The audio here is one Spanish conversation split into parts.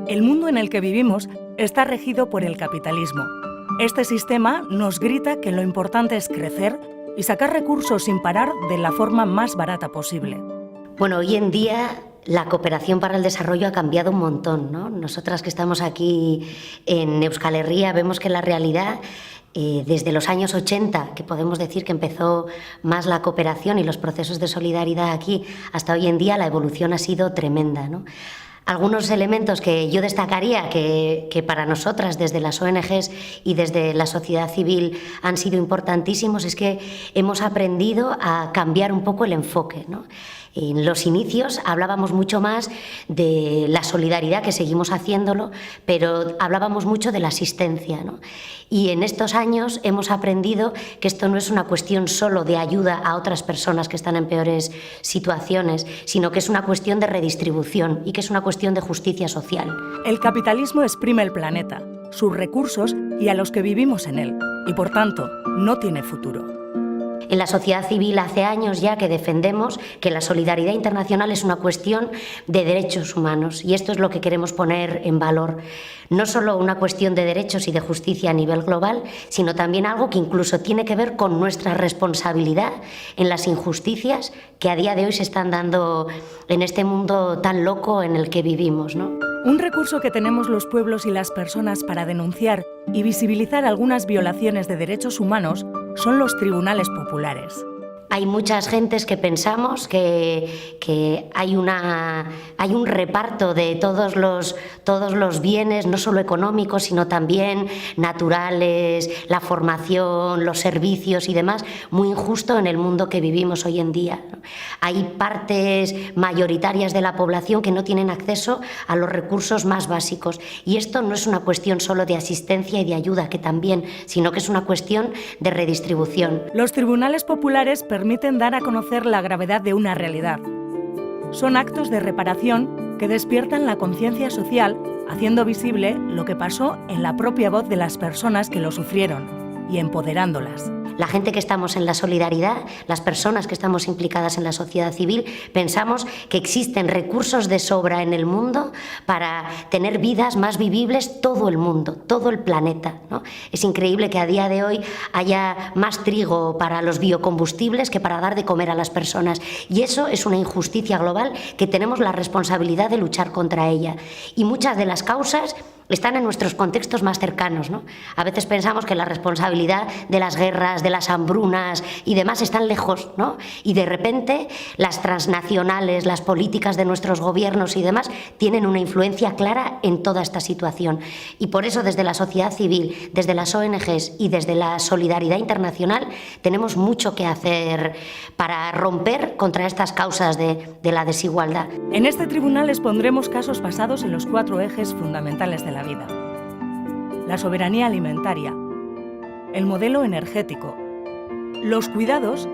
El mundo en el que vivimos está regido por el capitalismo. Este sistema nos grita que lo importante es crecer y sacar recursos sin parar de la forma más barata posible. Bueno, hoy en día la cooperación para el desarrollo ha cambiado un montón, ¿no? Nosotras que estamos aquí en Euskal Herria vemos que la realidad, desde los años 80, que podemos decir que empezó más la cooperación y los procesos de solidaridad aquí, hasta hoy en día la evolución ha sido tremenda, ¿no? Algunos elementos que yo destacaría que para nosotras desde las ONGs y desde la sociedad civil han sido importantísimos es que hemos aprendido a cambiar un poco el enfoque, ¿no? En los inicios hablábamos mucho más de la solidaridad, que seguimos haciéndolo, pero hablábamos mucho de la asistencia, ¿no? Y en estos años hemos aprendido que esto no es una cuestión solo de ayuda a otras personas que están en peores situaciones, sino que es una cuestión de redistribución y que es una cuestión de justicia social. El capitalismo exprime el planeta, sus recursos y a los que vivimos en él, y por tanto, no tiene futuro. En la sociedad civil hace años ya que defendemos que la solidaridad internacional es una cuestión de derechos humanos y esto es lo que queremos poner en valor. No solo una cuestión de derechos y de justicia a nivel global, sino también algo que incluso tiene que ver con nuestra responsabilidad en las injusticias que a día de hoy se están dando en este mundo tan loco en el que vivimos, ¿no? Un recurso que tenemos los pueblos y las personas para denunciar y visibilizar algunas violaciones de derechos humanos son los tribunales populares. Hay muchas gentes que pensamos que hay un reparto de todos los bienes, no solo económicos, sino también naturales, la formación, los servicios y demás, muy injusto en el mundo que vivimos hoy en día, ¿no? Hay partes mayoritarias de la población que no tienen acceso a los recursos más básicos. Y esto no es una cuestión solo de asistencia y de ayuda, que también, sino que es una cuestión de redistribución. Los tribunales populares permiten dar a conocer la gravedad de una realidad. Son actos de reparación que despiertan la conciencia social, haciendo visible lo que pasó en la propia voz de las personas que lo sufrieron y empoderándolas. La gente que estamos en la solidaridad, las personas que estamos implicadas en la sociedad civil, pensamos que existen recursos de sobra en el mundo para tener vidas más vivibles todo el mundo, todo el planeta, ¿no? Es increíble que a día de hoy haya más trigo para los biocombustibles que para dar de comer a las personas. Y eso es una injusticia global que tenemos la responsabilidad de luchar contra ella. Y muchas de las causas están en nuestros contextos más cercanos, ¿no? A veces pensamos que la responsabilidad de las guerras, de las hambrunas y demás están lejos, ¿no? Y de repente las transnacionales, las políticas de nuestros gobiernos y demás tienen una influencia clara en toda esta situación. Y por eso desde la sociedad civil, desde las ONGs y desde la solidaridad internacional tenemos mucho que hacer para romper contra estas causas de la desigualdad. En este tribunal expondremos casos basados en los 4 ejes fundamentales de la vida: la soberanía alimentaria, el modelo energético, los cuidados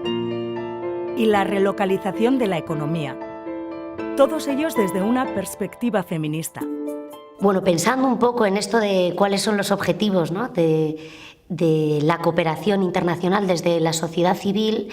y la relocalización de la economía. Todos ellos desde una perspectiva feminista. Bueno, pensando un poco en esto de cuáles son los objetivos, ¿no?, de la cooperación internacional desde la sociedad civil,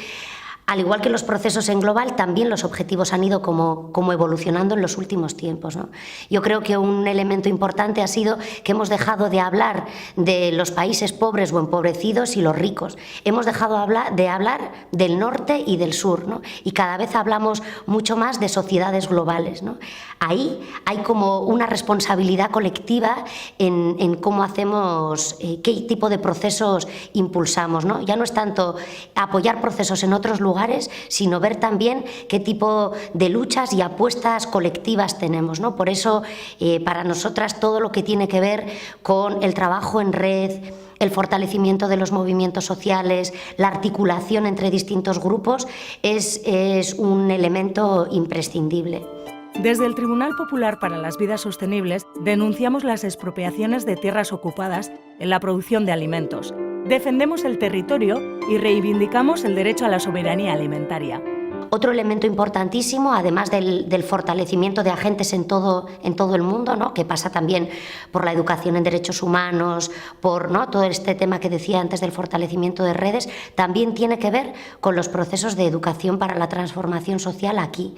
al igual que los procesos en global, también los objetivos han ido como evolucionando en los últimos tiempos, ¿no? Yo creo que un elemento importante ha sido que hemos dejado de hablar de los países pobres o empobrecidos y los ricos. Hemos dejado de hablar del norte y del sur, ¿no? Y cada vez hablamos mucho más de sociedades globales, ¿no? Ahí hay como una responsabilidad colectiva en cómo hacemos, qué tipo de procesos impulsamos, ¿no? Ya no es tanto apoyar procesos en otros lugares, sino ver también qué tipo de luchas y apuestas colectivas tenemos, ¿no? Por eso, para nosotras, todo lo que tiene que ver con el trabajo en red, el fortalecimiento de los movimientos sociales, la articulación entre distintos grupos, es un elemento imprescindible. Desde el Tribunal Popular para las Vidas Sostenibles denunciamos las expropiaciones de tierras ocupadas en la producción de alimentos. Defendemos el territorio y reivindicamos el derecho a la soberanía alimentaria. Otro elemento importantísimo, además del fortalecimiento de agentes en todo el mundo, ¿no?, que pasa también por la educación en derechos humanos, por, ¿no?, todo este tema que decía antes del fortalecimiento de redes, también tiene que ver con los procesos de educación para la transformación social aquí.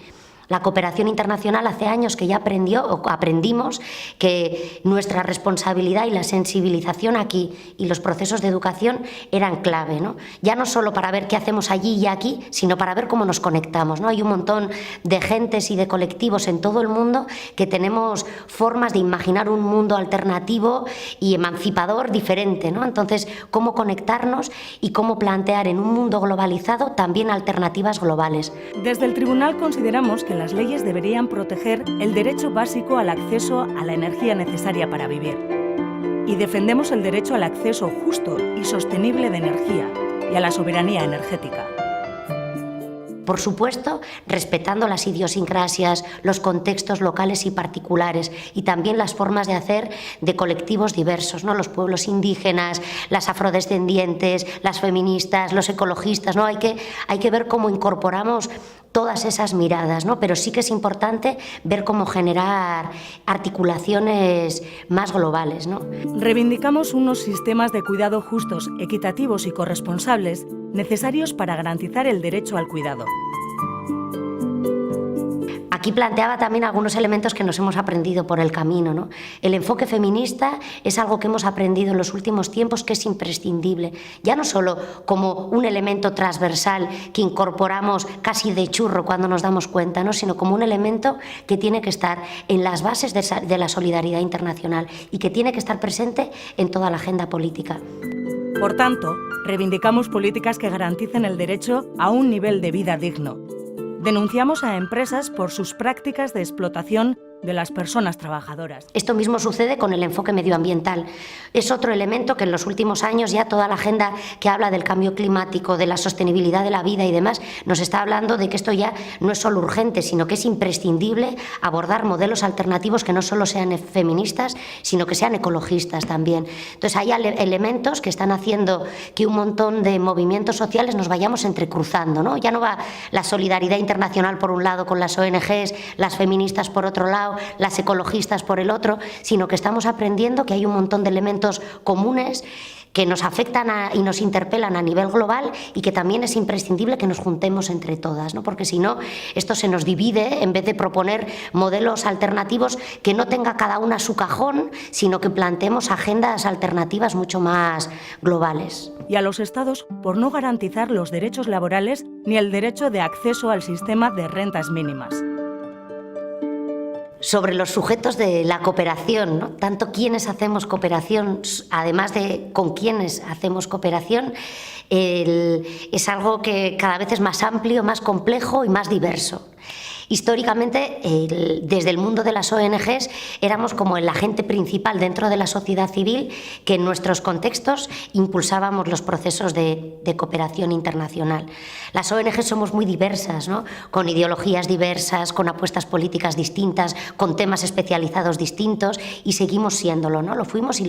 La cooperación internacional hace años que ya aprendimos que nuestra responsabilidad y la sensibilización aquí y los procesos de educación eran clave, ¿no? Ya no solo para ver qué hacemos allí y aquí, sino para ver cómo nos conectamos, ¿no? Hay un montón de gentes y de colectivos en todo el mundo que tenemos formas de imaginar un mundo alternativo y emancipador diferente, ¿no? Entonces, cómo conectarnos y cómo plantear en un mundo globalizado también alternativas globales. Desde el Tribunal consideramos que las leyes deberían proteger el derecho básico al acceso a la energía necesaria para vivir. Y defendemos el derecho al acceso justo y sostenible de energía y a la soberanía energética. Por supuesto, respetando las idiosincrasias, los contextos locales y particulares y también las formas de hacer de colectivos diversos, ¿no? Los pueblos indígenas, las afrodescendientes, las feministas, los ecologistas, ¿no? Hay que ver cómo incorporamos todas esas miradas, ¿no? Pero sí que es importante ver cómo generar articulaciones más globales, ¿no? Reivindicamos unos sistemas de cuidado justos, equitativos y corresponsables necesarios para garantizar el derecho al cuidado. Aquí planteaba también algunos elementos que nos hemos aprendido por el camino, ¿no? El enfoque feminista es algo que hemos aprendido en los últimos tiempos que es imprescindible, ya no solo como un elemento transversal que incorporamos casi de churro cuando nos damos cuenta, ¿no? Sino como un elemento que tiene que estar en las bases de la solidaridad internacional y que tiene que estar presente en toda la agenda política. Por tanto, reivindicamos políticas que garanticen el derecho a un nivel de vida digno. Denunciamos a empresas por sus prácticas de explotación de las personas trabajadoras. Esto mismo sucede con el enfoque medioambiental. Es otro elemento que en los últimos años ya toda la agenda que habla del cambio climático, de la sostenibilidad de la vida y demás, nos está hablando de que esto ya no es solo urgente, sino que es imprescindible abordar modelos alternativos que no solo sean feministas, sino que sean ecologistas también. Entonces hay elementos que están haciendo que un montón de movimientos sociales nos vayamos entrecruzando, ¿no? Ya no va la solidaridad internacional por un lado con las ONGs, las feministas por otro lado, las ecologistas por el otro, sino que estamos aprendiendo que hay un montón de elementos comunes que nos afectan y nos interpelan a nivel global y que también es imprescindible que nos juntemos entre todas, ¿no? Porque si no, esto se nos divide en vez de proponer modelos alternativos que no tenga cada una su cajón, sino que planteemos agendas alternativas mucho más globales. Y a los Estados por no garantizar los derechos laborales ni el derecho de acceso al sistema de rentas mínimas. Sobre los sujetos de la cooperación, ¿no? Tanto quiénes hacemos cooperación, además de con quiénes hacemos cooperación, es algo que cada vez es más amplio, más complejo y más diverso. Históricamente, desde el mundo de las ONGs, éramos como el agente principal dentro de la sociedad civil que en nuestros contextos impulsábamos los procesos de cooperación internacional. Las ONGs somos muy diversas, ¿no? Con ideologías diversas, con apuestas políticas distintas, con temas especializados distintos y seguimos siéndolo, ¿no? Lo fuimos y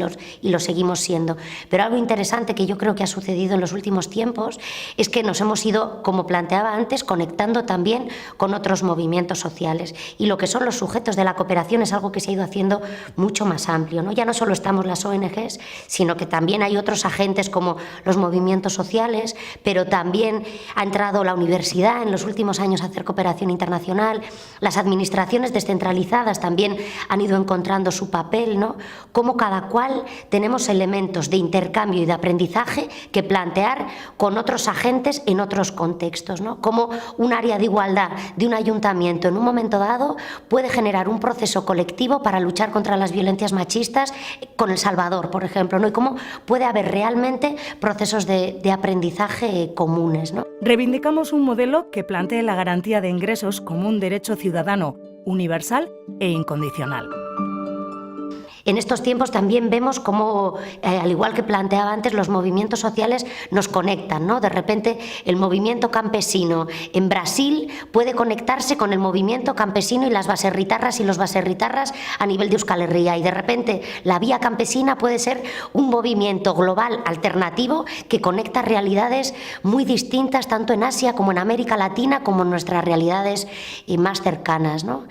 lo seguimos siendo. Pero algo interesante que yo creo que ha sucedido en los últimos tiempos es que nos hemos ido, como planteaba antes, conectando también con otros movimientos sociales y lo que son los sujetos de la cooperación es algo que se ha ido haciendo mucho más amplio, ¿no? Ya no solo estamos las ONGs, sino que también hay otros agentes como los movimientos sociales, pero también ha entrado la universidad en los últimos años a hacer cooperación internacional, las administraciones descentralizadas también han ido encontrando su papel, ¿no? Como cada cual tenemos elementos de intercambio y de aprendizaje que plantear con otros agentes en otros contextos, ¿no? Como un área de igualdad de un ayuntamiento en un momento dado puede generar un proceso colectivo para luchar contra las violencias machistas con El Salvador, por ejemplo, ¿no? Y cómo puede haber realmente procesos de aprendizaje comunes, ¿no? Reivindicamos un modelo que plantee la garantía de ingresos como un derecho ciudadano universal e incondicional. En estos tiempos también vemos cómo, al igual que planteaba antes, los movimientos sociales nos conectan, ¿no? De repente el movimiento campesino en Brasil puede conectarse con el movimiento campesino y las baserritarras y los baserritarras a nivel de Euskal Herria y de repente la vía campesina puede ser un movimiento global alternativo que conecta realidades muy distintas tanto en Asia como en América Latina como en nuestras realidades más cercanas, ¿no?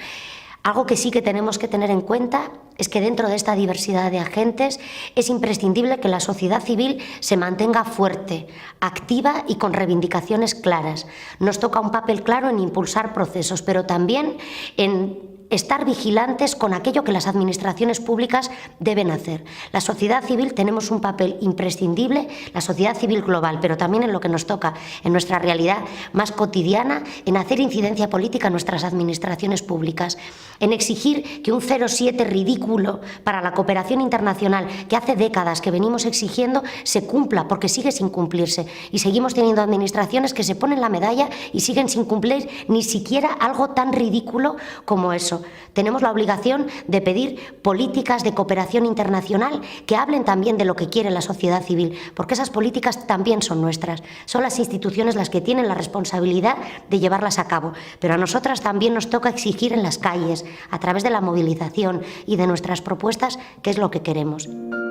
Algo que sí que tenemos que tener en cuenta es que dentro de esta diversidad de agentes es imprescindible que la sociedad civil se mantenga fuerte, activa y con reivindicaciones claras. Nos toca un papel claro en impulsar procesos, pero también en estar vigilantes con aquello que las administraciones públicas deben hacer. La sociedad civil tenemos un papel imprescindible, la sociedad civil global, pero también en lo que nos toca, en nuestra realidad más cotidiana, en hacer incidencia política en nuestras administraciones públicas, en exigir que un 0,7 ridículo para la cooperación internacional que hace décadas que venimos exigiendo se cumpla, porque sigue sin cumplirse. Y seguimos teniendo administraciones que se ponen la medalla y siguen sin cumplir ni siquiera algo tan ridículo como eso. Tenemos la obligación de pedir políticas de cooperación internacional que hablen también de lo que quiere la sociedad civil, porque esas políticas también son nuestras. Son las instituciones las que tienen la responsabilidad de llevarlas a cabo, pero a nosotras también nos toca exigir en las calles, a través de la movilización y de nuestras propuestas, qué es lo que queremos.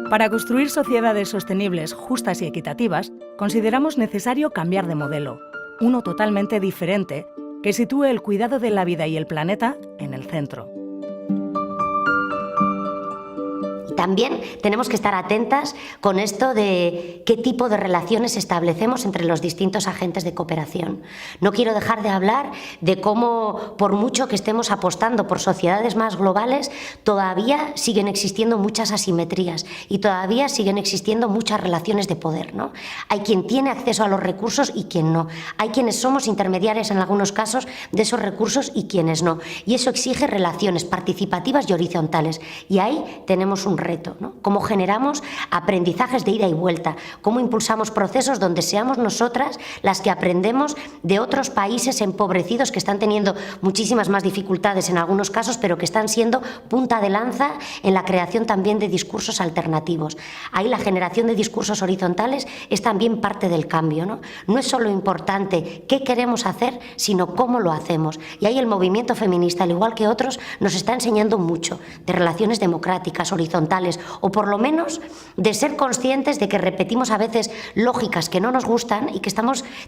Para construir sociedades sostenibles, justas y equitativas, consideramos necesario cambiar de modelo, uno totalmente diferente, que sitúe el cuidado de la vida y el planeta en el centro. También tenemos que estar atentas con esto de qué tipo de relaciones establecemos entre los distintos agentes de cooperación. No quiero dejar de hablar de cómo, por mucho que estemos apostando por sociedades más globales, todavía siguen existiendo muchas asimetrías y todavía siguen existiendo muchas relaciones de poder, ¿no? Hay quien tiene acceso a los recursos y quien no. Hay quienes somos intermediarios en algunos casos de esos recursos y quienes no. Y eso exige relaciones participativas y horizontales. Y ahí tenemos un reto, ¿no? Cómo generamos aprendizajes de ida y vuelta, cómo impulsamos procesos donde seamos nosotras las que aprendemos de otros países empobrecidos que están teniendo muchísimas más dificultades en algunos casos, pero que están siendo punta de lanza en la creación también de discursos alternativos. Ahí la generación de discursos horizontales es también parte del cambio, ¿no? No es solo importante qué queremos hacer, sino cómo lo hacemos. Y ahí el movimiento feminista, al igual que otros, nos está enseñando mucho de relaciones democráticas, horizontales, o por lo menos de ser conscientes de que repetimos a veces lógicas que no nos gustan y que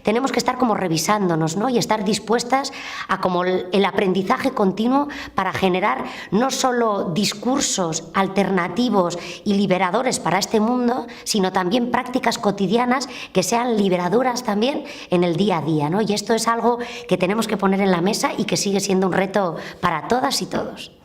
tenemos que estar como revisándonos, ¿no? Y estar dispuestas a como el aprendizaje continuo para generar no solo discursos alternativos y liberadores para este mundo, sino también prácticas cotidianas que sean liberadoras también en el día a día, ¿no? Y esto es algo que tenemos que poner en la mesa y que sigue siendo un reto para todas y todos.